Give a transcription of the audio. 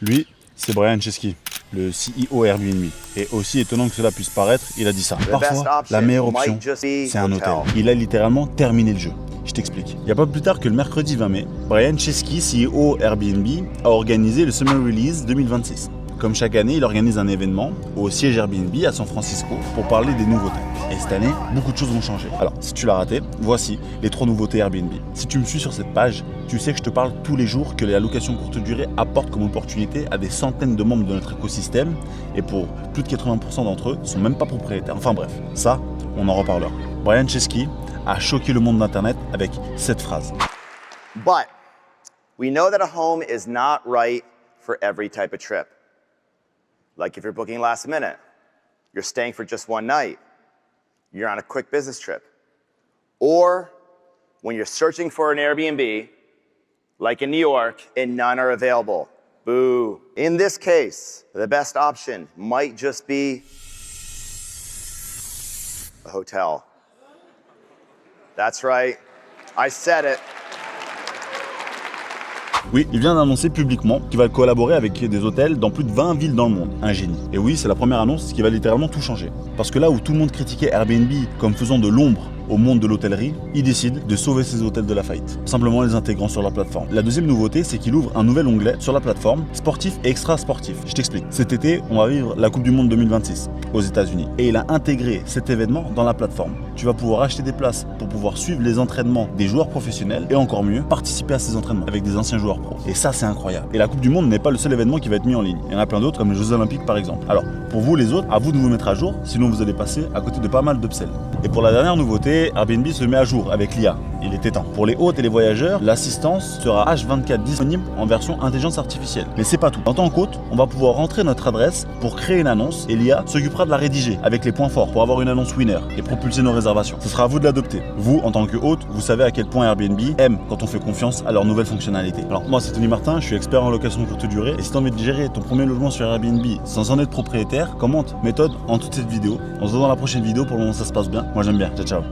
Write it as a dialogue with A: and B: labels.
A: Lui, c'est Brian Chesky, le CEO Airbnb. Et aussi étonnant que cela puisse paraître, il a dit ça. Parfois, la meilleure option, c'est un hôtel. Il a littéralement terminé le jeu. Je t'explique. Il n'y a pas plus tard que le mercredi 20 mai, Brian Chesky, CEO Airbnb, a organisé le Summer Release 2026. Comme chaque année, il organise un événement au siège Airbnb à San Francisco pour parler des nouveautés. Et cette année, beaucoup de choses vont changer. Alors, si tu l'as raté, voici les 3 nouveautés Airbnb. Si tu me suis sur cette page, tu sais que je te parle tous les jours que les allocations courte durée apportent comme opportunité à des centaines de membres de notre écosystème. Et pour plus de 80% d'entre eux, ne sont même pas propriétaires. Enfin bref, ça, on en reparlera. Brian Chesky a choqué le monde d'Internet avec cette phrase.
B: But we know that a home is not right for every type of trip. Like if you're booking last minute, you're staying for just one night, you're on a quick business trip. Or when you're searching for an Airbnb, like in New York, and none are available. Boo. In this case, the best option might just be a hotel. That's right. I said it.
A: Oui, il vient d'annoncer publiquement qu'il va collaborer avec des hôtels dans plus de 20 villes dans le monde. Un génie. Et oui, c'est la première annonce qui va littéralement tout changer. Parce que là où tout le monde critiquait Airbnb comme faisant de l'ombre au monde de l'hôtellerie, il décide de sauver ses hôtels de la faillite, simplement les intégrant sur la plateforme. La deuxième nouveauté, c'est qu'il ouvre un nouvel onglet sur la plateforme, sportif et extra sportif. Je t'explique. Cet été, on va vivre la Coupe du Monde 2026 aux États-Unis. Et il a intégré cet événement dans la plateforme. Tu vas pouvoir acheter des places pour pouvoir suivre les entraînements des joueurs professionnels et encore mieux, participer à ces entraînements avec des anciens joueurs pros. Et ça, c'est incroyable. Et la Coupe du Monde n'est pas le seul événement qui va être mis en ligne. Il y en a plein d'autres, comme les Jeux Olympiques par exemple. Alors, pour vous les autres, à vous de vous mettre à jour, sinon vous allez passer à côté de pas mal d'upsells. Et pour la dernière nouveauté, Airbnb se met à jour avec l'IA. Il était temps. Pour les hôtes et les voyageurs, l'assistance sera H24 disponible en version intelligence artificielle. Mais c'est pas tout. En tant qu'hôte, on va pouvoir rentrer notre adresse pour créer une annonce et l'IA s'occupera de la rédiger avec les points forts pour avoir une annonce winner et propulser nos réservations. Ce sera à vous de l'adopter. Vous, en tant que hôte, vous savez à quel point Airbnb aime quand on fait confiance à leurs nouvelles fonctionnalités. Alors moi, c'est Tony Martin, je suis expert en location courte durée et si tu as envie de gérer ton premier logement sur Airbnb sans en être propriétaire, commente méthode en toute cette vidéo. On se voit dans la prochaine vidéo. Pour le moment, ça se passe bien. Moi, j'aime bien. Ciao, ciao.